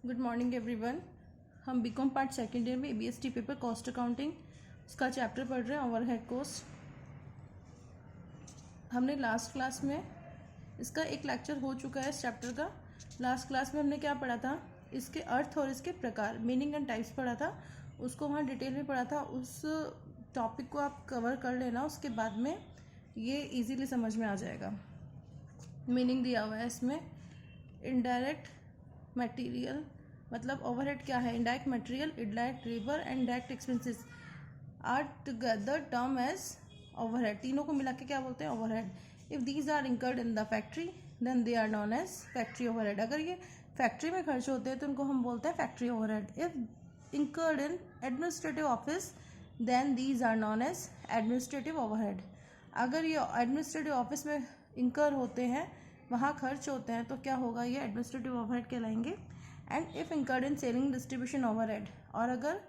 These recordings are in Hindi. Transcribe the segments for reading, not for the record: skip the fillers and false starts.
Good morning everyone. हम बीकॉम पार्ट सेकेंड ईयर में एबीएसटी पेपर कॉस्ट अकाउंटिंग उसका चैप्टर पढ़ रहे हैं, ओवरहेड कॉस्ट। हमने लास्ट क्लास में इसका एक लेक्चर हो चुका है इस चैप्टर का। लास्ट क्लास में हमने क्या पढ़ा था, इसके अर्थ और इसके प्रकार, मीनिंग एंड टाइप्स पढ़ा था, उसको वहाँ डिटेल में पढ़ा था। उस टॉपिक को आप कवर कर लेना, उसके बाद में ये इजीली समझ में आ जाएगा। मीनिंग दिया हुआ है इसमें। इनडायरेक्ट मटेरियल मतलब ओवरहेड क्या है, indirect material, indirect labour and direct expenses are together term as overhead. तीनों को मिला के क्या बोलते हैं, overhead. If these are incurred in the factory then they are known as factory overhead. अगर ये फैक्ट्री में खर्च होते हैं तो उनको हम बोलते हैं factory overhead. If incurred in administrative office then these are known as administrative overhead. अगर ये एडमिनिस्ट्रेटिव ऑफिस में इंकर होते हैं, वहाँ खर्च होते हैं, तो क्या होगा, ये एडमिनिस्ट्रेटिव ओवरहेड कहलाएंगे। And if incurred in selling distribution overhead, और अगर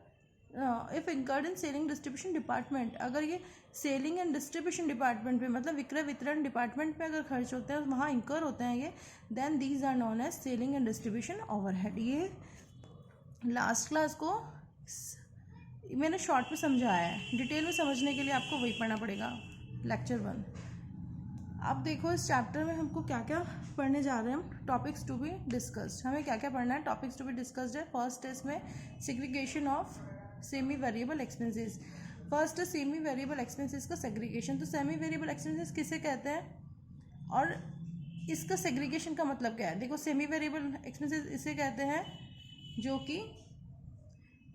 if incurred in selling distribution department, अगर ये सेलिंग एंड डिस्ट्रीब्यूशन डिपार्टमेंट पे मतलब विक्रय वितरण डिपार्टमेंट पे अगर खर्च होते हैं, वहाँ इंकर होते हैं ये, then these are known as selling and distribution overhead. ये लास्ट क्लास को मैंने शॉर्ट में समझाया है, डिटेल में समझने के लिए आपको वही पढ़ना पड़ेगा, लेक्चर 1। अब देखो इस चैप्टर में हमको क्या क्या पढ़ने जा रहे हैं हम। टॉपिक्स टू बी डिस्कस्ड, हमें क्या क्या पढ़ना है, टॉपिक्स टू बी डिस्कस्ड है। फर्स्ट है इसमें segregation of semi variable expenses. First है सेमी वेरिएबल एक्सपेंसेस का सेग्रीगेशन। तो सेमी वेरिएबल एक्सपेंसेस किसे कहते हैं और इसका सेग्रीगेशन का मतलब क्या है। देखो सेमी वेरिएबल एक्सपेंसेस इसे कहते हैं जो कि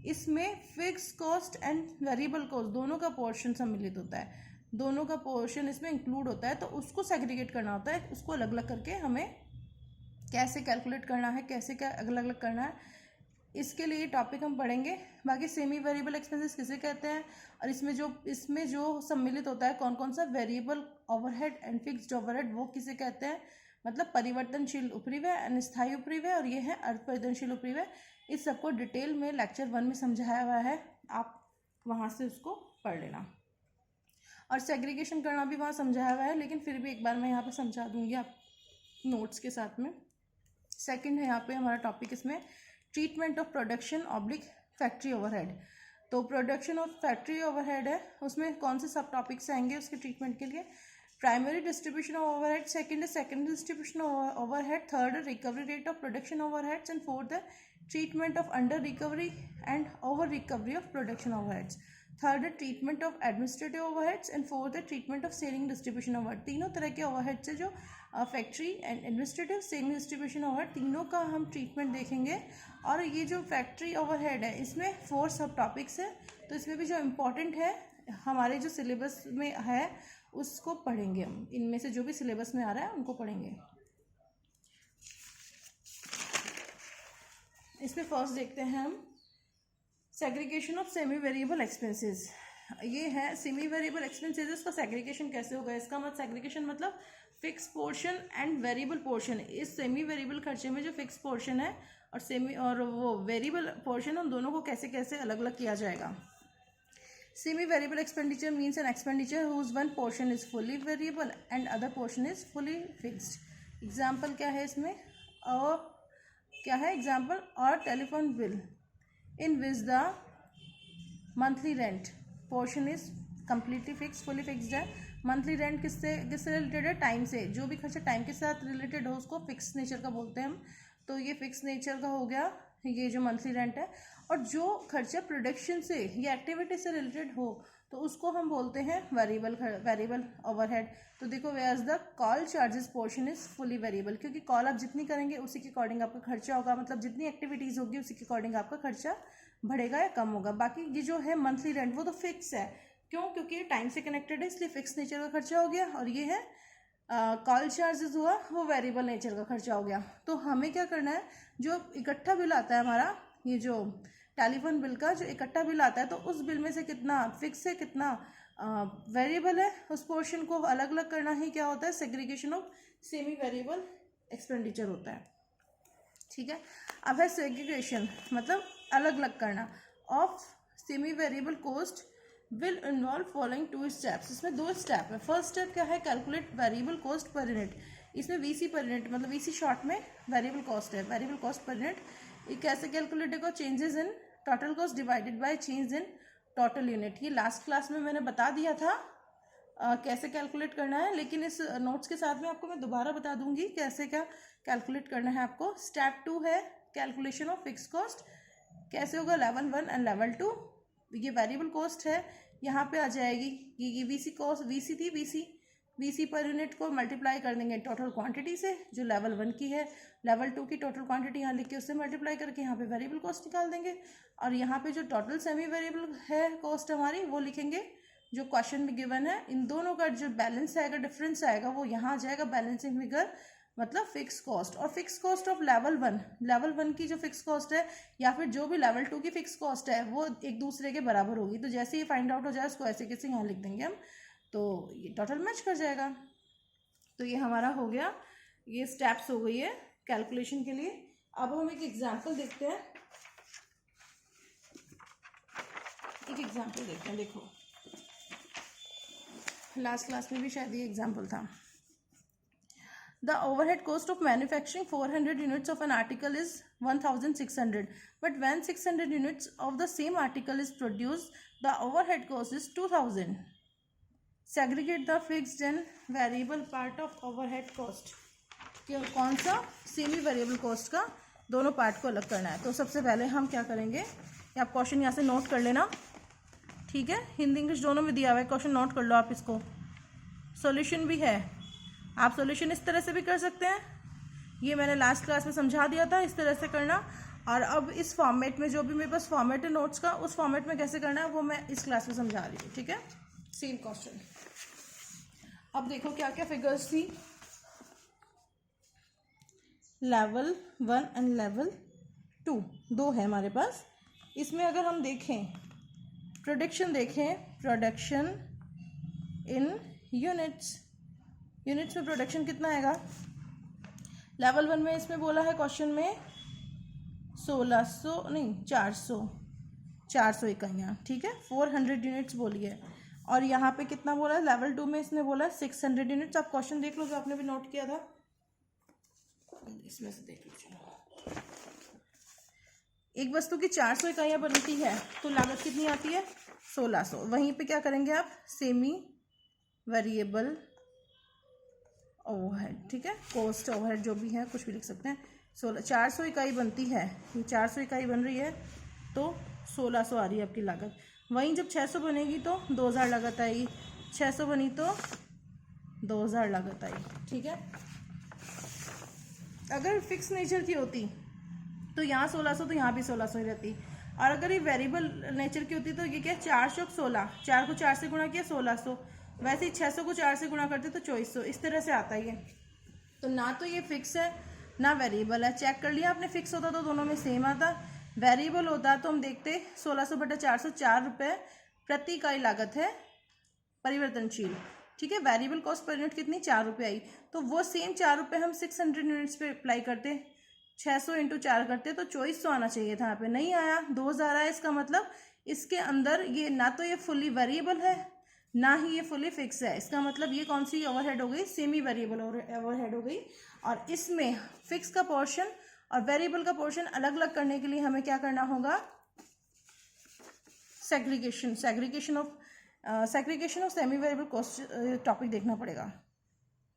इसमें fix cost and variable cost दोनों का पोर्शन सम्मिलित होता है, दोनों का पोर्शन इसमें इंक्लूड होता है। तो उसको सेग्रीगेट करना होता है, उसको अलग अलग करके हमें कैसे कैलकुलेट करना है, कैसे क्या अलग अलग करना है, इसके लिए टॉपिक हम पढ़ेंगे। बाकी सेमी वेरिएबल एक्सपेंसेस किसे कहते हैं और इसमें जो सम्मिलित होता है कौन कौन सा, variable overhead and fixed overhead, वो किसे कहते हैं, मतलब परिवर्तनशील उपरिव्यय, अनिस्थायी उपरिव्यय और ये है अर्ध परिवर्तनशील उपरिव्यय। इस सबको डिटेल में लेक्चर 1 में समझाया हुआ है, आप वहाँ से उसको पढ़ लेना। और सेग्रीगेशन करना भी वहाँ समझाया हुआ है, लेकिन फिर भी एक बार मैं यहाँ पे समझा दूंगी आप नोट्स के साथ में। सेकंड है यहाँ पे हमारा टॉपिक इसमें treatment of production oblique factory overhead. तो प्रोडक्शन ऑफ फैक्ट्री ओवरहेड है, उसमें कौन से सब टॉपिक्स आएंगे उसके ट्रीटमेंट के लिए। Primary distribution of overhead, second है सेकेंडरी डिस्ट्रीब्यूशन ओवरहेड, थर्ड है recovery rate of production overheads and fourth है treatment of under recovery and over recovery of production overheads. Third है treatment of administrative overheads and fourth है treatment of selling distribution overhead. तीनों तरह के ओवरहेड्स है, जो factory and administrative, selling distribution overhead, तीनों का हम ट्रीटमेंट देखेंगे। और ये जो फैक्ट्री ओवरहेड है इसमें 4 सब टॉपिक्स है, तो इसमें भी जो इम्पोर्टेंट है हमारे जो सिलेबस में है उसको पढ़ेंगे हम। इनमें से जो भी सिलेबस में आ रहा है उनको पढ़ेंगे। इसमें फर्स्ट देखते हैं हम segregation of semi variable expenses. ये है सेमी वेरिएबल एक्सपेंसेस, उसका सेग्रीगेशन कैसे होगा। इसका मतलब सेग्रीगेशन मतलब fix portion and variable portion. इस सेमी वेरिएबल खर्चे में जो फिक्स पोर्शन है और वो वेरिएबल पोर्शन, उन दोनों को कैसे कैसे अलग अलग किया जाएगा। Semi variable expenditure means an expenditure whose one portion is fully variable and other portion is fully fixed. Example क्या है इसमें, और क्या है एग्जाम्पल, और telephone bill in which the monthly rent portion is completely fixed, fully fixed है। मंथली रेंट किससे रिलेटेड है, टाइम से। जो भी खर्चा टाइम के साथ रिलेटेड हो उसको फिक्स नेचर का बोलते हैं हम। तो ये फिक्स नेचर का हो गया ये जो मंथली रेंट है। और जो खर्चा प्रोडक्शन से या एक्टिविटी से रिलेटेड हो तो उसको हम बोलते हैं वेरिएबल ओवरहेड। तो देखो where the call charges portion is fully variable, क्योंकि कॉल आप जितनी करेंगे उसी के अकॉर्डिंग आपका खर्चा होगा, मतलब जितनी एक्टिविटीज़ होगी उसी के अकॉर्डिंग आपका खर्चा बढ़ेगा या कम होगा। बाकी ये जो है मंथली रेंट वो तो फिक्स है, क्यों, क्योंकि ये टाइम से कनेक्टेड है इसलिए फिक्स नेचर का खर्चा हो गया। और ये है कॉल चार्जेस हुआ वो वेरिएबल नेचर का खर्चा हो गया। तो हमें क्या करना है, जो इकट्ठा बिल आता है हमारा, ये जो टेलीफोन बिल का जो इकट्ठा बिल आता है, तो उस बिल में से कितना फिक्स है कितना वेरिएबल है, उस पोर्शन को अलग अलग करना ही क्या होता है, segregation of semi variable expenditure होता है। ठीक है। अब है सेग्रीगेशन मतलब अलग अलग करना of semi variable cost will involve following 2 steps. इसमें 2 स्टेप है। फर्स्ट स्टेप क्या है, calculate variable cost per unit. इसमें वीसी पर यूनिट मतलब वीसी शॉर्ट में वेरिएबल कॉस्ट है, वेरिएबल कॉस्ट पर यूनिट। ये कैसे कैलकुलेट होगा? Changes in total cost divided by change in total unit. ये लास्ट क्लास में मैंने बता दिया था कैसे कैलकुलेट करना है, लेकिन इस नोट्स के साथ में आपको मैं दोबारा बता दूंगी कैसे क्या कैलकुलेट करना है आपको। स्टेप 2 है कैलकुलेशन ऑफ फिक्स कॉस्ट। कैसे होगा? Level 1 and level 2। ये वेरिएबल कॉस्ट है, यहाँ पे आ जाएगी ये वीसी कॉस्ट, वीसी थी, वीसी पर यूनिट को मल्टीप्लाई कर देंगे टोटल क्वांटिटी से जो लेवल 1 की है। लेवल 2 की टोटल क्वांटिटी यहाँ लिख के उससे मल्टीप्लाई करके यहाँ पे वेरिएबल कॉस्ट निकाल देंगे, और यहाँ पे जो टोटल सेमी वेरिएबल है कॉस्ट हमारी वो लिखेंगे जो क्वेश्चन में गिवन है। इन दोनों का जो बैलेंस आएगा, डिफरेंस आएगा, वो यहाँ आ जाएगा बैलेंसिंग फिगर, मतलब फिक्स कॉस्ट। और फिक्स कॉस्ट ऑफ लेवल 1 की जो फिक्स कॉस्ट है या फिर जो भी लेवल 2 की फिक्स कॉस्ट है वो एक दूसरे के बराबर होगी। तो जैसे ही फाइंड आउट हो जाए उसको ऐसे कैसे यहाँ लिख देंगे हम, तो ये टोटल मैच कर जाएगा। तो ये हमारा हो गया, ये स्टेप्स हो गई है कैलकुलेशन के लिए। अब हम एक एग्जाम्पल देखते हैं, देखो लास्ट क्लास में भी शायद ये एग्जाम्पल था। The overhead cost of manufacturing 400 units of an article is 1600, but when 600 units of the same article is produced, the overhead cost is 2000. Segregate the fixed and variable part of overhead cost. कौन सा? सेमी वेरिएबल कॉस्ट का दोनों पार्ट को अलग करना है। तो सबसे पहले हम क्या करेंगे, आप क्वेश्चन यहाँ से नोट कर लेना, ठीक है? हिंदी इंग्लिश दोनों में दिया हुआ है, क्वेश्चन नोट कर लो आप इसको। सॉल्यूशन भी है, आप सॉल्यूशन इस तरह से भी कर सकते हैं, ये मैंने लास्ट क्लास में समझा दिया था, इस तरह से करना। और अब इस फॉर्मेट में जो भी मेरे पास फॉर्मेट है नोट्स का, उस फॉर्मेट में कैसे करना है वो मैं इस क्लास में समझा रही हूँ, ठीक है? Same question. अब देखो क्या क्या फिगर्स थी, लेवल 1 एंड लेवल 2 दो है हमारे पास। इसमें अगर हम देखें प्रोडक्शन इन यूनिट्स में प्रोडक्शन कितना आएगा? लेवल 1 में इसमें बोला है क्वेश्चन में 400 इकाइयाँ, ठीक है? 400 यूनिट्स बोली है। और यहाँ पे कितना बोला है? लेवल 2 में इसने बोला है 600 यूनिट्स। आप क्वेश्चन देख लो जो आपने भी नोट किया था, इसमें से देख लो। एक वस्तु की 400 इकाइयाँ बनती है तो लागत कितनी आती है? 1600। वहीं पे क्या करेंगे आप? सेमी वेरिएबल ओवरहेड, ठीक है? कॉस्ट ओवरहेड जो भी है कुछ भी लिख सकते हैं। 400 इकाई बनती है, ये 400 इकाई बन रही है तो 1600 आ रही है आपकी लागत। वहीं जब 600 बनेगी तो 2000 लागत आएगी, 600 बनी तो 2000 लागत आई, ठीक है? अगर फिक्स नेचर की होती तो यहाँ 1600 तो यहाँ भी 1600 ही रहती। और अगर ये वेरिएबल नेचर की होती तो ये क्या? 416, 4 को 4 से गुणा किया 1600, वैसे ही 600 को 4 से गुणा करते तो 2400, इस तरह से आता है ये। तो ना तो ये फिक्स है ना वेरिएबल है। चेक कर लिया आपने, फिक्स होता तो दोनों में सेम आता, वेरिएबल होता तो हम देखते 1600 बटा 400, 4 रुपये प्रति इकाई लागत है परिवर्तनशील, ठीक है? वेरिएबल कॉस्ट पर यूनिट कितनी? 4 रुपये आई। तो वो सेम 4 रुपये हम 600 यूनिट्स पे अप्लाई करते, 600 × 4 करते तो 2400 आना चाहिए था, यहाँ पे नहीं आया, 2000 आया। इसका मतलब इसके अंदर ये ना तो ये फुली वेरिएबल है ना ही ये फुली फिक्स है। इसका मतलब ये कौन सी ओवरहेड हो गई? सेमी वेरिएबल ओवरहेड हो गई। और इसमें फिक्स का पोर्शन और वेरिएबल का पोर्शन अलग अलग करने के लिए हमें क्या करना होगा? Segregation of semi variable cost topic देखना पड़ेगा,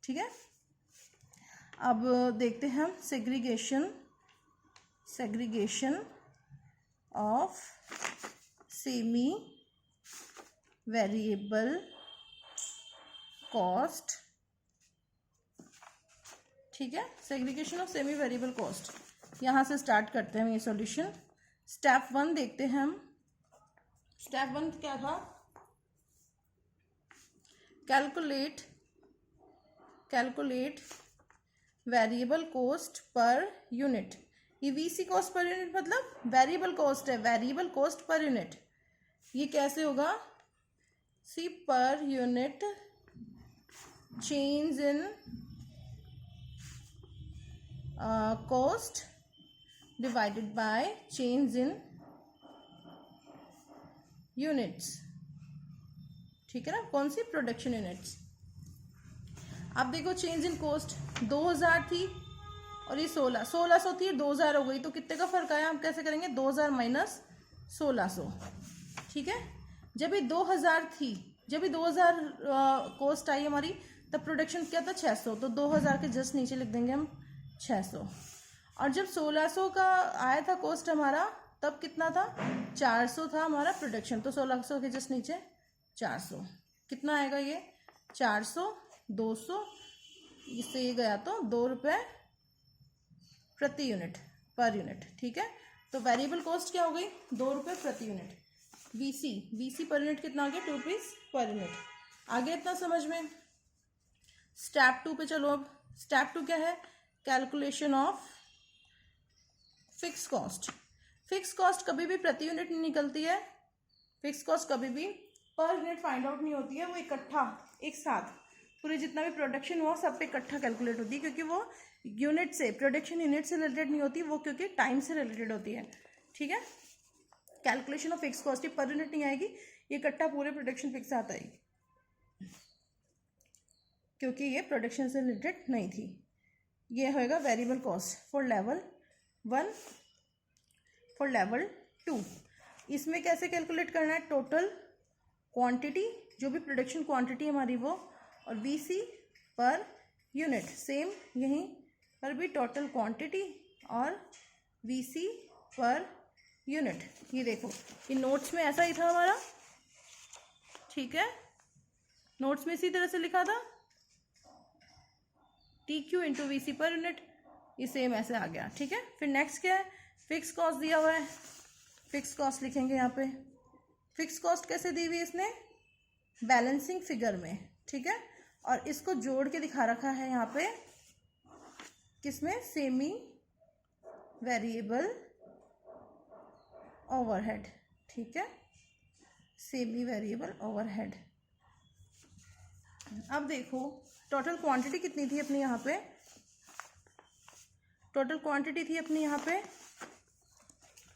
ठीक है? अब देखते हैं हम segregation of semi variable cost, ठीक है? Segregation of semi variable cost, यहाँ से स्टार्ट करते हैं ये सॉल्यूशन। स्टेप 1 देखते हैं हम। स्टेप 1 क्या था? Calculate variable cost per unit. ये वीसी कॉस्ट पर यूनिट मतलब वेरिएबल कॉस्ट है, वेरिएबल कॉस्ट पर यूनिट। ये कैसे होगा? C per unit change in cost divided by change in units, ठीक है ना? कौन सी? Production units. अब देखो चेंज इन कॉस्ट 2000 थी, और ये 1600 थी, 2000 हो गई, तो कितने का फर्क आया? हम कैसे करेंगे? 2000 माइनस 1600, ठीक है। जब ये 2000 थी, जब ये 2000 कॉस्ट आई हमारी, तब प्रोडक्शन क्या था? 600, तो 2000 के जस्ट नीचे लिख देंगे हम 600। और जब 1600 का आया था कॉस्ट हमारा, तब कितना था? 400 था हमारा प्रोडक्शन, तो 1600 के जस्ट नीचे 400। कितना आएगा ये? 400, 200, इससे ये गया तो 2 रुपये प्रति यूनिट, पर यूनिट, ठीक है। तो वेरिएबल कॉस्ट क्या हो गई? 2 रुपये प्रति यूनिट। वीसी पर यूनिट कितना आ गया? 2 रुपीज पर यूनिट। आगे इतना समझ में। स्टेप 2 पे चलो। अब स्टेप 2 क्या है? Calculation of fix cost. Fix cost कभी भी प्रति यूनिट नहीं निकलती है, फिक्स कॉस्ट कभी भी पर यूनिट फाइंड आउट नहीं होती है, वो इकट्ठा एक साथ पूरे जितना भी प्रोडक्शन हुआ सब पे इकट्ठा कैलकुलेट होती है, क्योंकि वो यूनिट से, प्रोडक्शन यूनिट से रिलेटेड नहीं होती, वो क्योंकि टाइम से रिलेटेड होती है, ठीक है। Calculation of fix cost per unit नहीं आएगी, ये इकट्ठा पूरे प्रोडक्शन फिक्स साथ आएगी, क्योंकि ये प्रोडक्शन से रिलेटेड नहीं थी। ये होएगा variable cost for level 1, for level 2। इसमें कैसे कैलकुलेट करना है? टोटल क्वांटिटी, जो भी प्रोडक्शन क्वांटिटी हमारी वो, और वीसी पर यूनिट, सेम यहीं पर भी टोटल क्वांटिटी और वीसी पर यूनिट। ये देखो, ये नोट्स में ऐसा ही था हमारा, ठीक है। नोट्स में इसी तरह से लिखा था, टी क्यू इंटू वीसी पर यूनिट, ये सेम ऐसे आ गया, ठीक है। फिर नेक्स्ट क्या है? फिक्स कॉस्ट दिया हुआ है, फिक्स कॉस्ट लिखेंगे यहाँ पे। फिक्स कॉस्ट कैसे दी हुई है इसने? बैलेंसिंग फिगर में, ठीक है। और इसको जोड़ के दिखा रखा है यहाँ पे, किसमें? सेमी वेरिएबल ओवरहेड, ठीक है, सेमी वेरिएबल ओवरहेड। अब देखो टोटल क्वांटिटी कितनी थी अपनी यहाँ पे? टोटल क्वांटिटी थी अपनी यहाँ पे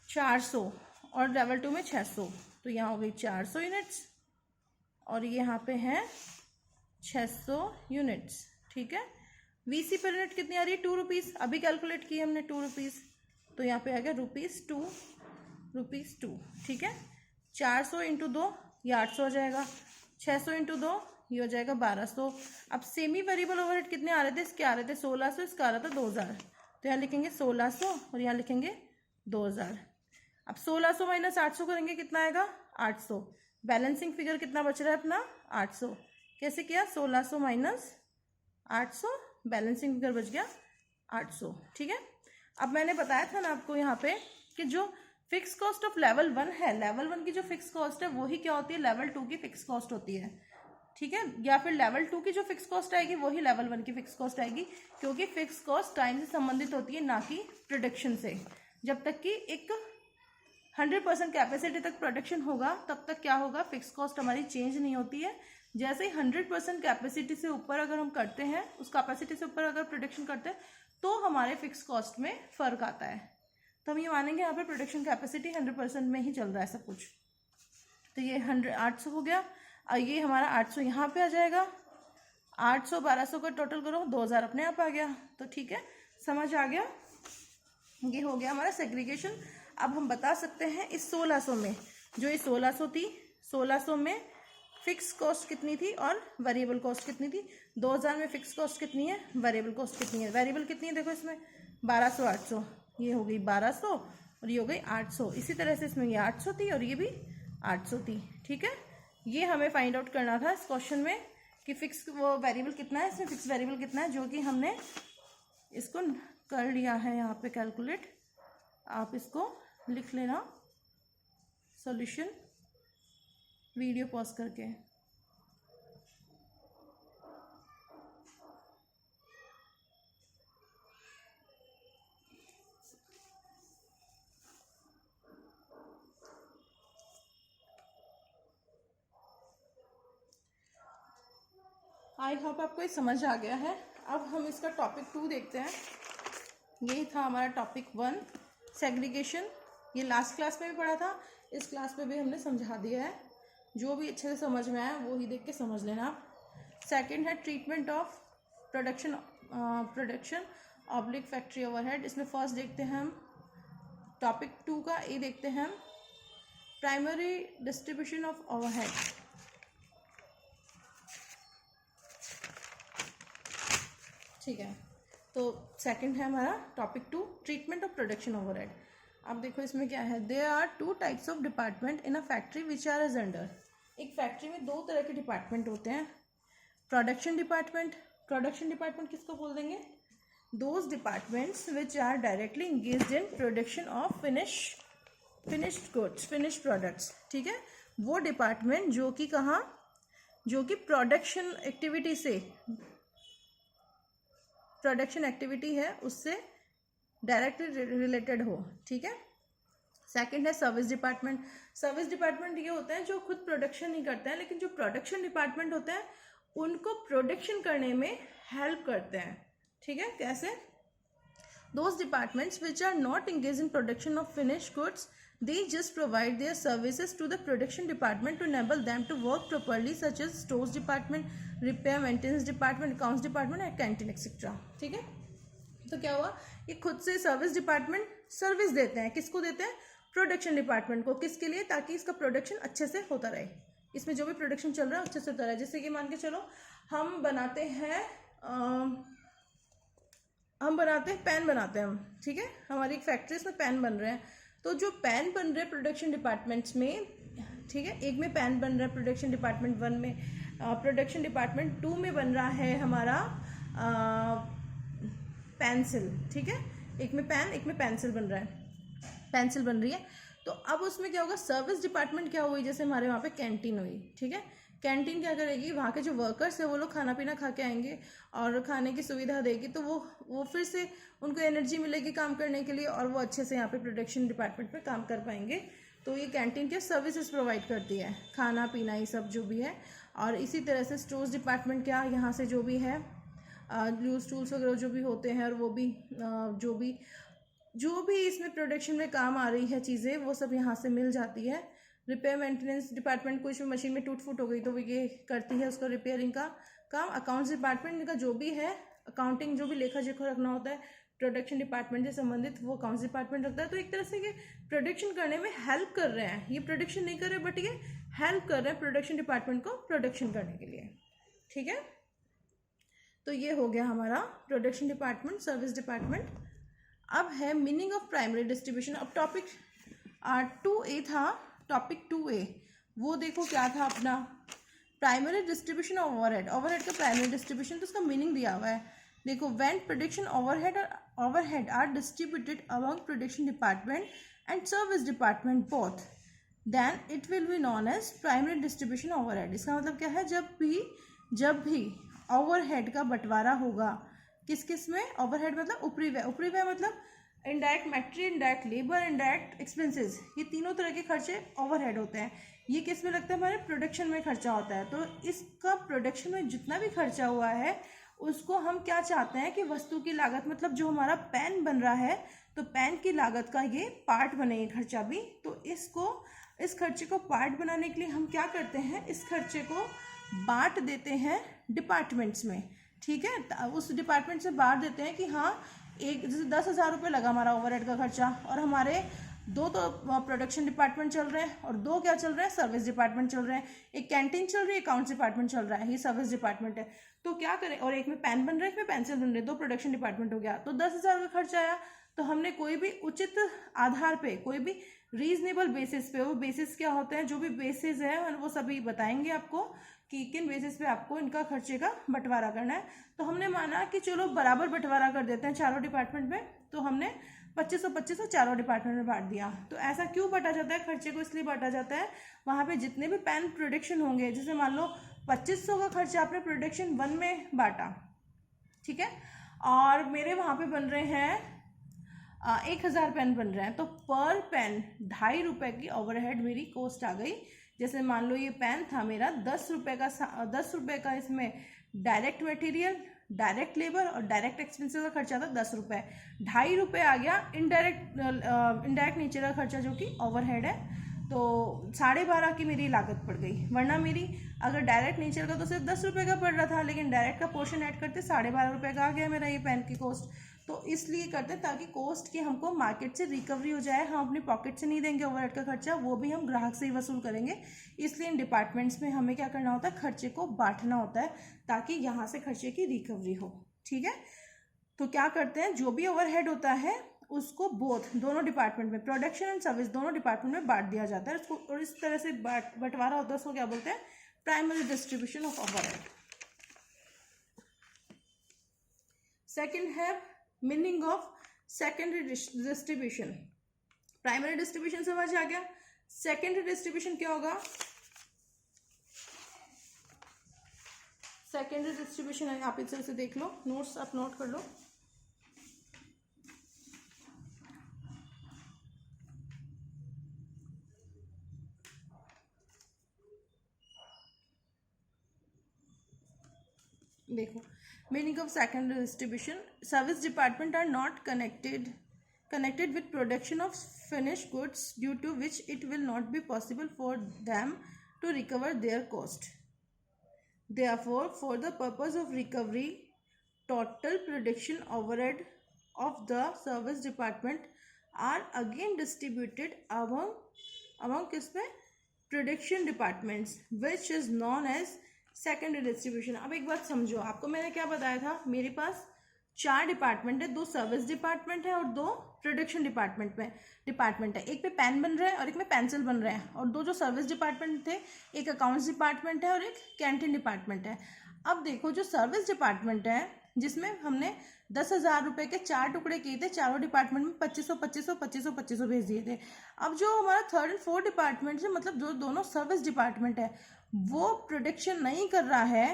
400 और लेवल 2 में 600, तो यहाँ हो गई 400 यूनिट्स और ये यहाँ पे है 600 यूनिट्स, ठीक है। वीसी पर यूनिट कितनी आ रही है? 2 रुपीज़, अभी कैलकुलेट की हमने 2 रुपीज़, तो यहाँ पे आ गया ₹2, ठीक है। 400 इंटू 2 ये 800 हो जाएगा, 600 इंटू 2 ये हो जाएगा 1200। अब सेमी वेरिएबल ओवरहेड कितने आ रहे थे? इसके आ रहे थे 1600, इसका आ रहा था 2000, तो यहाँ लिखेंगे 1600 और यहाँ लिखेंगे 2000। अब 1600 माइनस 800 करेंगे, कितना आएगा? 800। बैलेंसिंग फिगर कितना बच रहा है अपना? 800। कैसे किया? 1600 माइनस 800, बैलेंसिंग फिगर बच गया 800, ठीक है। अब मैंने बताया था ना आपको यहाँ पे कि जो फिक्स कॉस्ट ऑफ लेवल 1 है, लेवल 1 की जो फिक्स कॉस्ट है वही क्या होती है? लेवल 2 की फिक्स कॉस्ट होती है, ठीक है। या फिर लेवल 2 की जो फिक्स कॉस्ट आएगी वही लेवल 1 की फिक्स कॉस्ट आएगी, क्योंकि फिक्स कॉस्ट टाइम से संबंधित होती है, ना कि प्रोडक्शन से। जब तक कि एक 100% कैपेसिटी तक प्रोडक्शन होगा तब तक क्या होगा? फिक्स कॉस्ट हमारी चेंज नहीं होती है। जैसे ही 100% कैपेसिटी से ऊपर अगर हम करते हैं, उस कैपेसिटी से ऊपर अगर प्रोडक्शन करते हैं, तो हमारे फिक्स कॉस्ट में फ़र्क आता है। तो हम ये मानेंगे यहाँ पे प्रोडक्शन कैपेसिटी 100% में ही चल रहा है सब कुछ। तो ये 800 हो गया, और ये हमारा 800 यहाँ पे आ जाएगा, 800 1200 का टोटल करो, 2000 अपने आप आ गया। तो ठीक है, समझ आ गया। ये हो गया हमारा सेग्रीगेशन। अब हम बता सकते हैं इस 1600 में, जो ये 1600 थी, 1600 में फिक्स कॉस्ट कितनी थी और वेरिएबल कॉस्ट कितनी थी? 2000 में फिक्स कॉस्ट कितनी है, वेरिएबल कॉस्ट कितनी है? वेरिएबल कितनी है देखो इसमें, 1200 800, ये हो गई 1200 और ये हो गई 800। इसी तरह से इसमें ये 800 थी और ये भी 800 थी, ठीक है। ये हमें फाइंड आउट करना था इस क्वेश्चन में कि फिक्स वो वेरिएबल कितना है, इसमें फिक्स वेरिएबल कितना है, जो कि हमने इसको कर लिया है यहाँ पे कैलकुलेट। आप इसको लिख लेना सॉल्यूशन वीडियो पॉज करके। आई होप आपको ये समझ आ गया है। अब हम इसका टॉपिक 2 देखते हैं। यही था हमारा टॉपिक 1 सेग्रीगेशन। ये लास्ट क्लास में भी पढ़ा था, इस क्लास में भी हमने समझा दिया है। जो भी अच्छे से समझ में आया वो ही देख के समझ लेना आप। सेकंड है treatment of production oblique factory overhead. इसमें फर्स्ट देखते हैं हम टॉपिक 2 का ए देखते हैं हम, प्राइमरी डिस्ट्रीब्यूशन ऑफ ओवरहेड। ठीक है, तो सेकंड है हमारा topic 2 treatment of production overhead. अब देखो इसमें क्या है, there are 2 types of department in a factory which are as under. एक फैक्ट्री में 2 तरह के डिपार्टमेंट होते हैं। प्रोडक्शन डिपार्टमेंट, प्रोडक्शन डिपार्टमेंट किसको बोल देंगे, those departments which are directly engaged in production of finished goods, finished products. ठीक है, वो डिपार्टमेंट जो कि कहाँ, जो कि प्रोडक्शन एक्टिविटी से, प्रोडक्शन एक्टिविटी है उससे डायरेक्टली रिलेटेड हो। ठीक है, सेकंड है सर्विस डिपार्टमेंट। सर्विस डिपार्टमेंट ये होते हैं जो खुद प्रोडक्शन नहीं करते हैं, लेकिन जो प्रोडक्शन डिपार्टमेंट होते हैं उनको प्रोडक्शन करने में हेल्प करते हैं। ठीक है, कैसे, those departments which are not engage in production of finished goods, they just provide their services to the production department to enable them to work properly, such as stores department, repair maintenance department, accounts department and canteen etc. ठीक है, तो क्या हुआ, ये खुद से सर्विस डिपार्टमेंट सर्विस देते हैं, किसको देते हैं, प्रोडक्शन डिपार्टमेंट को। किसके लिए, ताकि इसका प्रोडक्शन अच्छे से होता रहे, इसमें जो भी प्रोडक्शन चल रहा है अच्छे से होता रहे। जैसे कि मान के चलो हम बनाते हैं पेन बनाते हैं हम। ठीक है, हमारी एक फैक्ट्री में पेन बन रहे हैं, तो जो पेन बन रहे हैं प्रोडक्शन डिपार्टमेंट्स में, ठीक है, एक में पेन बन रहा है प्रोडक्शन डिपार्टमेंट 1 में, प्रोडक्शन डिपार्टमेंट 2 में बन रहा है हमारा पेंसिल। ठीक है, एक में पेन एक में पेंसिल बन रहा है, पेंसिल बन रही है। तो अब उसमें क्या होगा, सर्विस डिपार्टमेंट क्या हुई, जैसे हमारे वहाँ पे कैंटीन हुई। ठीक है, कैंटीन क्या करेगी, वहाँ के जो वर्कर्स है वो लोग खाना पीना खा के आएंगे और खाने की सुविधा देगी, तो वो फिर से उनको एनर्जी मिलेगी काम करने के लिए और वो अच्छे से यहाँ पे प्रोडक्शन डिपार्टमेंट में काम कर पाएंगे। तो ये कैंटीन क्या सर्विसेज प्रोवाइड करती है, खाना पीना ये सब जो भी है। और इसी तरह से स्टोर्स डिपार्टमेंट क्या, यहाँ से जो भी है यूज टूल्स वगैरह जो भी होते हैं और वो भी जो भी इसमें प्रोडक्शन में काम आ रही है चीज़ें, वो सब यहाँ से मिल जाती है। रिपेयर मेंटेनेंस डिपार्टमेंट, कुछ मशीन में टूट फूट हो गई तो वो ये करती है उसको रिपेयरिंग का काम। अकाउंट्स डिपार्टमेंट का जो भी है अकाउंटिंग, जो भी लेखा जोखा रखना होता है प्रोडक्शन डिपार्टमेंट से संबंधित, वो अकाउंट्स डिपार्टमेंट रखता है। तो एक तरह से ये प्रोडक्शन करने में हेल्प कर रहे हैं, ये प्रोडक्शन नहीं कर रहे बट ये हेल्प कर रहे हैं प्रोडक्शन डिपार्टमेंट को प्रोडक्शन करने के लिए। ठीक है, तो ये हो गया हमारा प्रोडक्शन डिपार्टमेंट, सर्विस डिपार्टमेंट। अब है मीनिंग ऑफ प्राइमरी डिस्ट्रीब्यूशन। अब टॉपिक 2A था, टॉपिक 2A वो देखो क्या था अपना, primary distribution of overhead. Overhead का प्राइमरी डिस्ट्रीब्यूशन, तो उसका मीनिंग दिया हुआ है। देखो, when production overhead are distributed among production department and service department both, then it will be known as primary distribution overhead. इसका मतलब क्या है, जब भी ओवरहेड का बंटवारा होगा किस किस में, ओवरहेड मतलब ऊपरी व्यय, ऊपरी व्यय मतलब indirect material, indirect labour, indirect expenses, ये तीनों तरह के खर्चे ओवरहेड होते हैं। ये किस में लगता है, हमारे प्रोडक्शन में खर्चा होता है। तो इसका प्रोडक्शन में जितना भी खर्चा हुआ है उसको हम क्या चाहते हैं कि वस्तु की लागत, मतलब जो हमारा पेन बन रहा है तो पेन की लागत का ये पार्ट बने खर्चा भी। तो इस खर्चे को पार्ट बनाने के लिए हम क्या करते हैं, इस खर्चे को बांट देते हैं डिपार्टमेंट्स में। ठीक है, उस डिपार्टमेंट से बांट देते हैं कि हाँ, एक जैसे 10,000 रुपये लगा हमारा ओवरहेड का खर्चा, और हमारे 2 तो प्रोडक्शन डिपार्टमेंट चल रहे हैं और 2 क्या चल रहे हैं, सर्विस डिपार्टमेंट चल रहे हैं। एक कैंटीन चल रही है, अकाउंट्स डिपार्टमेंट चल रहा है, ये सर्विस डिपार्टमेंट है। तो क्या करें, और एक में पेन बन रहा है, एक में पेंसिल बन रही है, 2 प्रोडक्शन डिपार्टमेंट हो गया। तो 10,000 का खर्चा आया, तो हमने कोई भी उचित आधार पे, कोई भी रीजनेबल बेसिस पे, वो बेसिस क्या होते हैं, जो भी बेसिस है वो सभी बताएंगे आपको कि किन बेसिस पे आपको इनका खर्चे का बंटवारा करना है। तो हमने माना कि चलो बराबर बंटवारा कर देते हैं चारों डिपार्टमेंट में, तो हमने 2500 चारों डिपार्टमेंट में बांट दिया। तो ऐसा क्यों बांटा जाता है खर्चे को, इसलिए बांटा जाता है वहाँ पे जितने भी पेन प्रोडक्शन होंगे, जैसे मान लो 2500 का खर्चा आपने प्रोडक्शन 1 में बांटा, ठीक है, और मेरे वहाँ पे बन रहे हैं 1000 पेन बन रहे हैं, तो पर पेन 2.5 रुपये की ओवरहेड मेरी कॉस्ट आ गई। जैसे मान लो ये पेन था मेरा 10 रुपये का इसमें डायरेक्ट मटेरियल, डायरेक्ट लेबर और डायरेक्ट एक्सपेंसेस का खर्चा था 10 रुपये। 2.5 रुपये आ गया इनडायरेक्ट नीचे का खर्चा जो कि ओवरहेड है, तो 12.5 की मेरी लागत पड़ गई। वरना मेरी अगर डायरेक्ट नेचर का तो सिर्फ 10 रुपये का पड़ रहा था, लेकिन डायरेक्ट का पोर्शन ऐड करते 12.5 रुपये का आ गया मेरा ये पेन की कॉस्ट। तो इसलिए करते हैं ताकि कॉस्ट की हमको मार्केट से रिकवरी हो जाए, हम अपनी पॉकेट से नहीं देंगे ओवरहेड का खर्चा, वो भी हम ग्राहक से ही वसूल करेंगे। इसलिए इन डिपार्टमेंट्स में हमें क्या करना होता है, खर्चे को बांटना होता है ताकि यहाँ से खर्चे की रिकवरी हो। ठीक है, तो क्या करते हैं, जो भी ओवरहेड होता है उसको दोनों डिपार्टमेंट में, प्रोडक्शन एंड सर्विस दोनों डिपार्टमेंट में बांट दिया जाता है उसको, और इस तरह से बंटवारा होता है, उसको क्या बोलते हैं, primary distribution of overhead. Second है meaning of secondary distribution. Primary distribution समझ आ गया, सेकेंडरी डिस्ट्रीब्यूशन क्या होगा, सेकेंडरी डिस्ट्रीब्यूशन है, आप इस तरह से देख लो, नोट्स आप नोट कर लो। देखो, meaning of secondary distribution, service department are not connected with production of finished goods, due to which it will not be possible for them to recover their cost. Therefore, for the purpose of recovery, total production overhead of the service department are again distributed among किसमें, production departments, which is known as secondary distribution। अब एक बात समझो, आपको मैंने क्या बताया था, मेरे पास 4 डिपार्टमेंट है, 2 सर्विस डिपार्टमेंट है और 2 प्रोडक्शन डिपार्टमेंट है। एक पे पेन बन रहा है और एक में पेंसिल बन रहा है, और 2 जो सर्विस डिपार्टमेंट थे, एक अकाउंट्स डिपार्टमेंट है और एक कैंटीन डिपार्टमेंट है। अब देखो, जो सर्विस डिपार्टमेंट है जिसमें हमने 10,000 रुपये के 4 टुकड़े किए थे, चारों डिपार्टमेंट में 2500 भेज दिए थे। अब जो हमारा 3rd और 4th डिपार्टमेंट है, मतलब जो दोनों सर्विस डिपार्टमेंट है, वो प्रोडक्शन नहीं कर रहा है,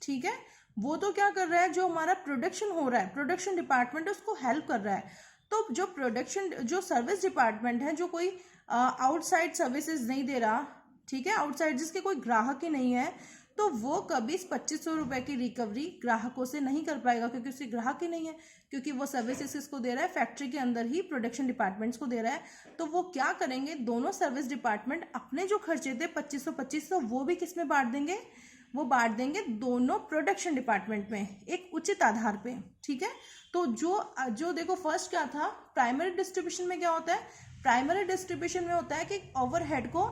ठीक है, वो तो क्या कर रहा है, जो हमारा प्रोडक्शन हो रहा है, प्रोडक्शन डिपार्टमेंट उसको हेल्प कर रहा है। तो जो सर्विस डिपार्टमेंट है, जो कोई आउटसाइड सर्विसेज नहीं दे रहा, ठीक है, आउटसाइड जिसके कोई ग्राहक ही नहीं है, तो वो कभी इस 2500 रुपये की रिकवरी ग्राहकों से नहीं कर पाएगा, क्योंकि उसके ग्राहक ही नहीं है, क्योंकि वो सर्विसेज किसको दे रहा है, फैक्ट्री के अंदर ही प्रोडक्शन डिपार्टमेंट्स को दे रहा है। तो वो क्या करेंगे, दोनों सर्विस डिपार्टमेंट अपने जो खर्चे थे 2500 वो भी किस में बांट देंगे, वो बांट देंगे दोनों प्रोडक्शन डिपार्टमेंट में एक उचित आधार पे। ठीक है, तो जो देखो, फर्स्ट क्या था, प्राइमरी डिस्ट्रीब्यूशन में क्या होता है, प्राइमरी डिस्ट्रीब्यूशन में होता है कि ओवरहेड को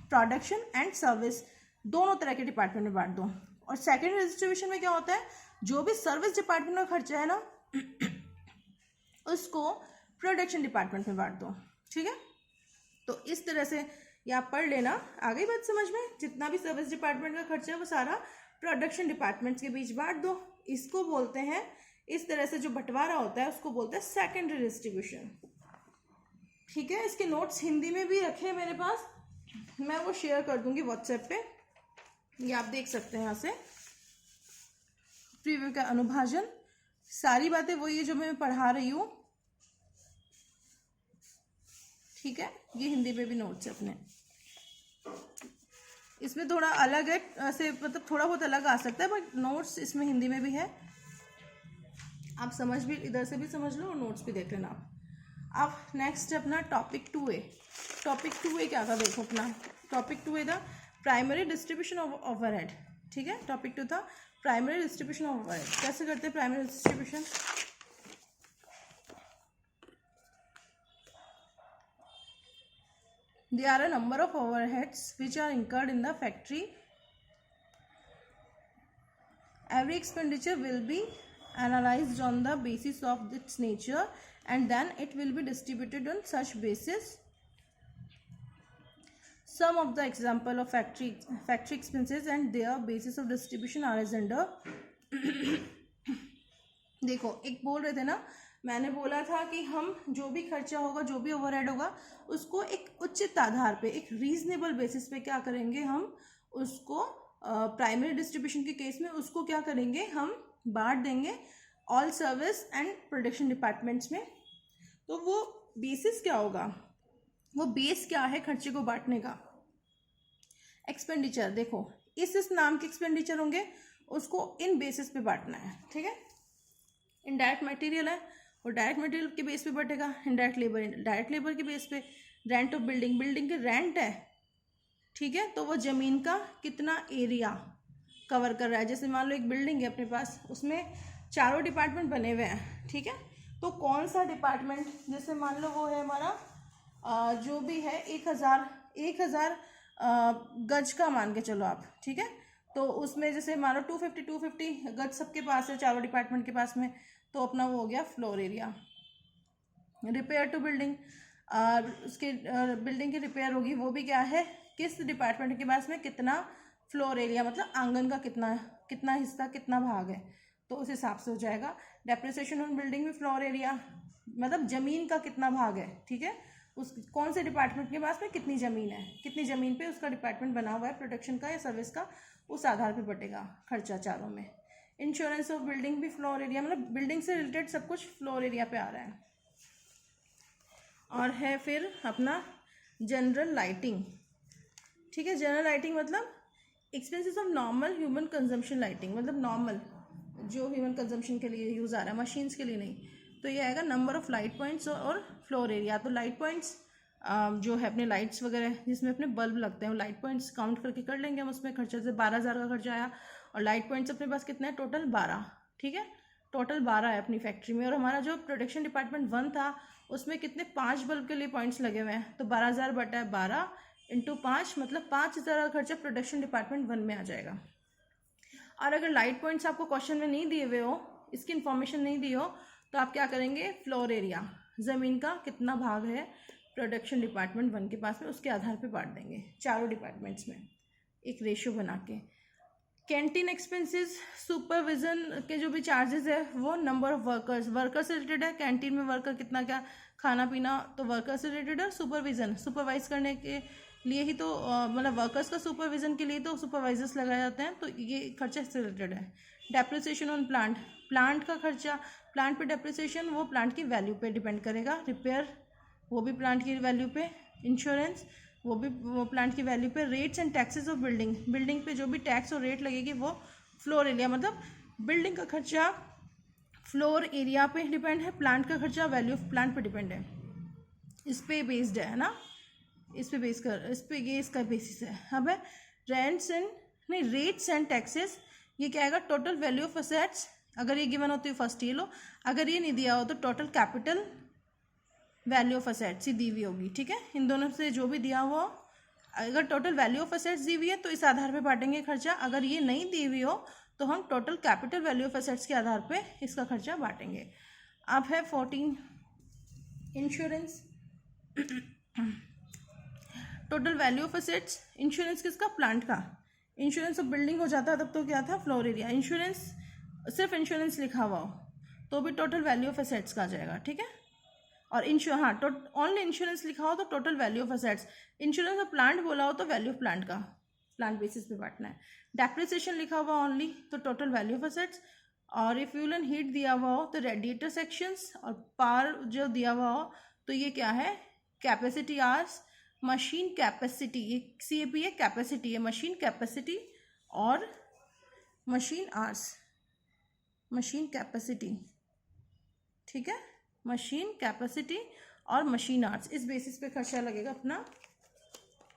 प्रोडक्शन एंड सर्विस दोनों तरह के डिपार्टमेंट में बांट दो, और सेकेंडरी डिस्ट्रीब्यूशन में क्या होता है, जो भी सर्विस डिपार्टमेंट का खर्चा है ना उसको प्रोडक्शन डिपार्टमेंट में बांट दो। ठीक है, तो इस तरह से ये आप पढ़ लेना, आ गई बात समझ में, जितना भी सर्विस डिपार्टमेंट का खर्चा है वो सारा प्रोडक्शन डिपार्टमेंट्स के बीच बांट दो। इसको बोलते हैं, इस तरह से जो बंटवारा होता है उसको बोलते हैं सेकेंडरी डिस्ट्रीब्यूशन। ठीक है, इसके नोट्स हिंदी में भी रखे हैं मेरे पास, मैं वो शेयर कर दूंगी व्हाट्सएप पे, ये आप देख सकते हैं यहाँ से। प्रीव्यू का अनुभाजन, सारी बातें वही है जो मैं पढ़ा रही हूँ। ठीक है, ये हिंदी में भी नोट्स है अपने, इसमें थोड़ा अलग है, ऐसे मतलब थोड़ा बहुत अलग आ सकता है, बट नोट्स इसमें हिंदी में भी है, आप समझ भी, इधर से भी समझ लो और नोट्स भी देख लेना आप। अब नेक्स्ट अपना टॉपिक 2A। टॉपिक 2A क्या था, देखो अपना टॉपिक 2A था प्राइमरी डिस्ट्रीब्यूशन ऑफ ओवरहेड। ठीक है, टॉपिक 2 था प्राइमरी डिस्ट्रीब्यूशन ऑफ ओवरहेड। कैसे करते हैं primary distribution, there are a number of overheads which are incurred in the factory. Every expenditure will be analyzed on the basis of its nature, and then it will be distributed on such basis. Some of the example of factory expenses and their basis of distribution are as under। देखो, एक बोल रहे थे ना, मैंने बोला था कि हम जो भी खर्चा होगा, जो भी ओवरहेड होगा, उसको एक उचित आधार पे, एक रीजनेबल बेसिस पे क्या करेंगे, हम उसको प्राइमरी डिस्ट्रीब्यूशन के केस में उसको क्या करेंगे, हम बांट देंगे all service and production departments में। तो वो बेसिस क्या होगा, वो बेस क्या है खर्चे को बांटने का, एक्सपेंडिचर। देखो, इस नाम के एक्सपेंडिचर होंगे, उसको इन बेसिस पे बांटना है। ठीक है, इनडायरेक्ट मटेरियल है, और डायरेक्ट मटेरियल के बेस पे बटेगा, इनडायरेक्ट लेबर के बेस पे, रेंट ऑफ बिल्डिंग के रेंट है। ठीक है, तो वो ज़मीन का कितना एरिया कवर कर रहा है, जैसे मान लो एक बिल्डिंग है अपने पास, उसमें चारों डिपार्टमेंट बने हुए हैं। ठीक है, तो कौन सा डिपार्टमेंट, जैसे मान लो वो है हमारा जो भी है 1000 गज का मान के चलो आप, ठीक है। तो उसमें जैसे मान लो 250 गज सबके पास है, चारों डिपार्टमेंट के पास में, तो अपना वो हो गया floor area. Repair to building, उसके बिल्डिंग की रिपेयर होगी, वो भी क्या है, किस डिपार्टमेंट के पास में कितना फ्लोर एरिया, मतलब आंगन का कितना हिस्सा, कितना भाग है, तो उस हिसाब से हो जाएगा। डेप्रिसिएशन ऑन बिल्डिंग में फ्लोर एरिया मतलब जमीन का कितना भाग है, ठीक है, उस कौन से डिपार्टमेंट के पास में कितनी ज़मीन है, कितनी ज़मीन पे उसका डिपार्टमेंट बना हुआ है प्रोटेक्शन का या सर्विस का, उस आधार पे बटेगा खर्चा चारों में। इंश्योरेंस ऑफ बिल्डिंग भी फ्लोर एरिया, मतलब बिल्डिंग से रिलेटेड सब कुछ फ्लोर एरिया पे आ रहा है। और है फिर अपना जनरल लाइटिंग, ठीक है। जनरल लाइटिंग मतलब expenses of normal human consumption lighting, मतलब नॉर्मल जो ह्यूमन कंजम्पशन के लिए यूज़ आ रहा है, मशीन्स के लिए नहीं। तो ये आएगा नंबर ऑफ लाइट पॉइंट्स और फ्लोर एरिया। तो लाइट पॉइंट्स जो है अपने लाइट्स वगैरह जिसमें अपने बल्ब लगते हैं, वो लाइट पॉइंट्स काउंट करके कर लेंगे हम, उसमें खर्चा से 12,000 का खर्चा आया, और लाइट पॉइंट्स अपने पास कितने हैं, टोटल 12, ठीक है, टोटल 12 है अपनी फैक्ट्री में। और हमारा जो प्रोटेक्शन डिपार्टमेंट 1 था उसमें कितने 5 बल्ब के लिए पॉइंट्स लगे हुए हैं, तो 12,000 बटा 12 इंटू 5 मतलब 5,000 का खर्चा प्रोटेक्शन डिपार्टमेंट 1 में आ जाएगा। और अगर लाइट पॉइंट्स आपको क्वेश्चन में नहीं दिए हुए हो, इसकी इन्फॉर्मेशन नहीं दी हो, तो आप क्या करेंगे, फ्लोर एरिया, ज़मीन का कितना भाग है प्रोडक्शन डिपार्टमेंट 1 के पास में, उसके आधार पे बांट देंगे चारों डिपार्टमेंट्स में एक रेशियो बना के। कैंटीन एक्सपेंसेस, सुपरविजन के जो भी चार्जेस है वो नंबर ऑफ वर्कर्स से रिलेटेड है। कैंटीन में वर्कर कितना क्या खाना पीना, तो वर्कर से रिलेटेड है। सुपरविजन सुपरवाइज करने के लिए ही तो मतलब वर्कर्स का सुपरविजन के लिए तो सुपरवाइजर्स लगाए जाते हैं, तो ये खर्चा इससे रिलेटेड है। डेप्रिसिएशन ऑन प्लांट का खर्चा, प्लांट पे डेप्रिसिएशन वो प्लांट की वैल्यू पे डिपेंड करेगा। रिपेयर वो भी प्लांट की वैल्यू पे। इंश्योरेंस वो भी वो प्लांट की वैल्यू पे। Rates and taxes of building पे जो भी टैक्स और रेट लगेगी वो फ्लोर एरिया, मतलब बिल्डिंग का खर्चा फ्लोर एरिया पे डिपेंड है, प्लांट का खर्चा वैल्यू ऑफ प्लांट पे डिपेंड है, इस पे बेस्ड है ना, इस पे ये इसका बेसिस है। अब है रेट्स एंड टैक्सेस, ये क्या आएगा, टोटल वैल्यू ऑफ असेट्स, अगर ये गिवन हो तो फर्स्ट ये लो, अगर ये नहीं दिया हो तो total capital value of assets ही दी हुई होगी, ठीक है। इन दोनों से जो भी दिया हुआ, अगर टोटल वैल्यू ऑफ असेट्स दी हुई है तो इस आधार पे बांटेंगे खर्चा, अगर ये नहीं दी हुई हो तो हम total capital value of assets के आधार पे इसका खर्चा बांटेंगे। अब है 14 insurance, total value of assets. Insurance किसका, प्लांट का। इंश्योरेंस ऑफ बिल्डिंग हो जाता तब तो क्या था, फ्लोर एरिया। इंश्योरेंस सिर्फ इंश्योरेंस लिखा हुआ हो तो भी टोटल वैल्यू ऑफ असेट्स का आ जाएगा, ठीक है। और ओनली इंश्योरेंस लिखा हो तो total value of assets. Insurance of plant बोला हो तो वैल्यू ऑफ प्लांट का, प्लांट बेसिस पे बांटना है। डेप्रिसिएशन लिखा हुआ ऑनली तो टोटल वैल्यू ऑफ असेट्स। और if फ्यूल एंड हीट दिया हुआ हो तो रेडिएटर सेक्शंस, और पावर जो दिया हुआ हो तो ये क्या है, कैपेसिटी आवर्स, मशीन कैपेसिटी, ये CAP है, कैपेसिटी है, मशीन कैपेसिटी और मशीन आवर्स, मशीन कैपेसिटी, ठीक है, मशीन कैपेसिटी और मशीन आवर्स, इस बेसिस पे खर्चा लगेगा अपना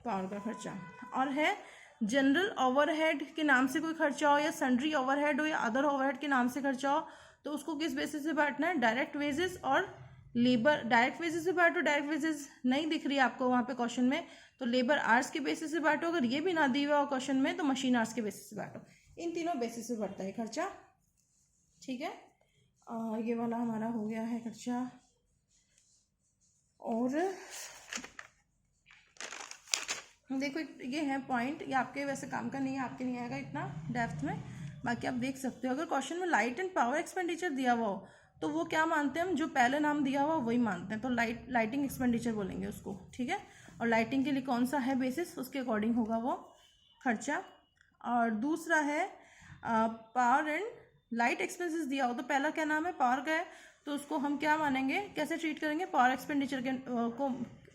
पावर का खर्चा। और है जनरल ओवरहेड के नाम से कोई खर्चा हो या सन्ड्री ओवरहेड हो या अदर ओवरहेड के नाम से खर्चा हो तो उसको किस बेसिस से बांटना है, डायरेक्ट वेजेस और लेबर। डायरेक्ट वेजेस से बांटो, डायरेक्ट वेजेस नहीं दिख रही है आपको वहाँ पे क्वेश्चन में, तो लेबर आवर्स के बेसिस से बांटो, अगर ये भी ना दी हुआ हो क्वेश्चन में तो मशीन आवर्स के बेसिस से बांटो। इन तीनों बेसिस से बढ़ता है खर्चा, ठीक है। ये वाला हमारा हो गया है खर्चा। और देखो ये है पॉइंट, ये आपके वैसे काम का नहीं है, आपके नहीं आएगा इतना डेप्थ में, बाकी आप देख सकते हो। अगर क्वेश्चन में लाइट एंड पावर एक्सपेंडिचर दिया हुआ हो तो वो क्या मानते हैं हम, जो पहले नाम दिया हुआ वही मानते हैं, तो लाइटिंग एक्सपेंडिचर बोलेंगे उसको, ठीक है। और लाइटिंग के लिए कौन सा है बेसिस, उसके अकॉर्डिंग होगा वो खर्चा। और दूसरा है पावर एंड लाइट एक्सपेंसेस दिया हो तो पहला क्या नाम है, पावर का है, तो उसको हम क्या मानेंगे, कैसे ट्रीट करेंगे, पावर एक्सपेंडिचर को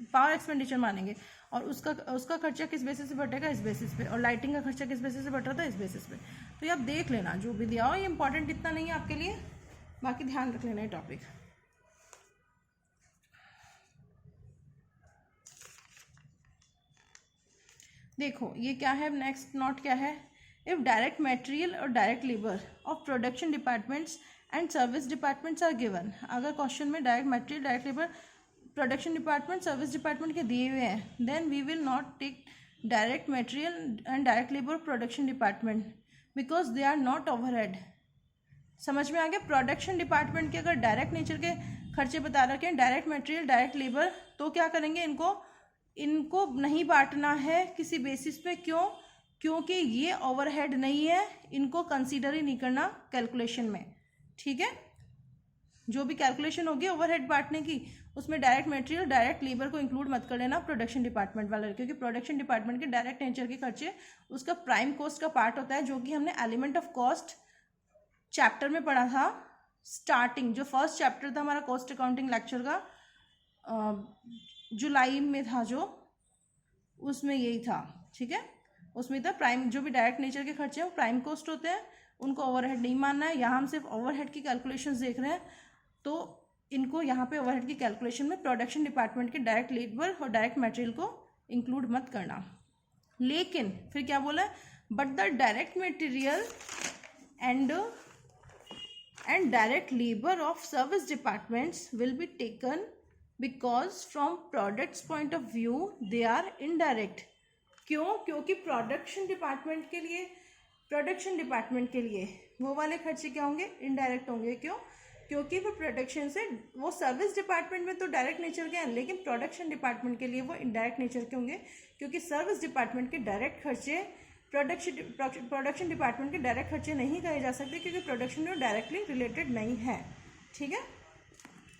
पावर एक्सपेंडिचर मानेंगे। और उसका खर्चा किस बेसिस से बढ़ेगा, इस बेसिस पे। और लाइटिंग का खर्चा किस बेसिस से बढ़ रहा था, इस बेसिस पे। तो ये आप देख लेना जो भी दिया हो, ये इंपॉर्टेंट इतना नहीं है आपके लिए, बाकी ध्यान रख लेना ये टॉपिक। देखो ये क्या है, नेक्स्ट नोट क्या है, इफ डायरेक्ट मटेरियल और direct labour of production departments and service departments are given. अगर क्वेश्चन में direct material, direct labour, production department, service department के दिए हुए हैं, then we will not take direct material and direct labour production department because they are not overhead. समझ में आ गया? प्रोडक्शन डिपार्टमेंट के अगर डायरेक्ट नेचर के खर्चे बता रखे हैं, डायरेक्ट मटेरियल, डायरेक्ट लेबर, तो क्या करेंगे, इनको नहीं बांटना है किसी बेसिस पे। क्यों? क्योंकि ये ओवरहेड नहीं है, इनको कंसीडर ही नहीं करना कैलकुलेशन में। ठीक है, जो भी कैलकुलेशन होगी ओवरहेड बांटने की, उसमें डायरेक्ट मटेरियल, डायरेक्ट लेबर को इंक्लूड मत कर लेना प्रोडक्शन डिपार्टमेंट वाला, क्योंकि प्रोडक्शन डिपार्टमेंट के डायरेक्ट नेचर के खर्चे उसका प्राइम कॉस्ट का पार्ट होता है, जो कि हमने एलिमेंट ऑफ कॉस्ट चैप्टर में पढ़ा था स्टार्टिंग। जो फर्स्ट चैप्टर था हमारा कॉस्ट अकाउंटिंग लेक्चर का, जुलाई में था जो, उसमें यही था। ठीक है, उसमें था प्राइम, जो भी डायरेक्ट नेचर के खर्चे हैं वो प्राइम कॉस्ट होते हैं, उनको ओवरहेड नहीं मानना है। यहाँ हम सिर्फ ओवरहेड की कैलकुलेशंस देख रहे हैं, तो इनको यहाँ पे ओवरहेड की कैलकुलेशन में प्रोडक्शन डिपार्टमेंट के डायरेक्ट लेबर और डायरेक्ट मटेरियल को इंक्लूड मत करना। लेकिन फिर क्या बोला है, but the direct material and direct labour of service departments will be taken because from products point of view they are indirect. क्यों? क्योंकि प्रोडक्शन डिपार्टमेंट के लिए वो वाले खर्चे क्या होंगे, इनडायरेक्ट होंगे। क्यों? क्योंकि वो प्रोडक्शन से, वो सर्विस डिपार्टमेंट में तो डायरेक्ट नेचर के हैं, लेकिन प्रोडक्शन डिपार्टमेंट के लिए वो इनडायरेक्ट नेचर के होंगे, क्योंकि सर्विस डिपार्टमेंट के डायरेक्ट खर्चे प्रोडक्शन डिपार्टमेंट के डायरेक्ट खर्चे नहीं कहे जा सकते, क्योंकि प्रोडक्शन में डायरेक्टली रिलेटेड नहीं है। ठीक है,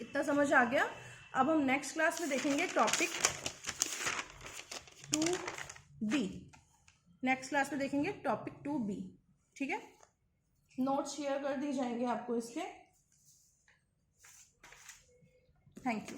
इतना समझ आ गया। अब हम नेक्स्ट क्लास में देखेंगे टॉपिक 2B। नेक्स्ट क्लास में देखेंगे टॉपिक 2B। ठीक है, नोट्स शेयर कर दिए जाएंगे आपको इसके। Thank you.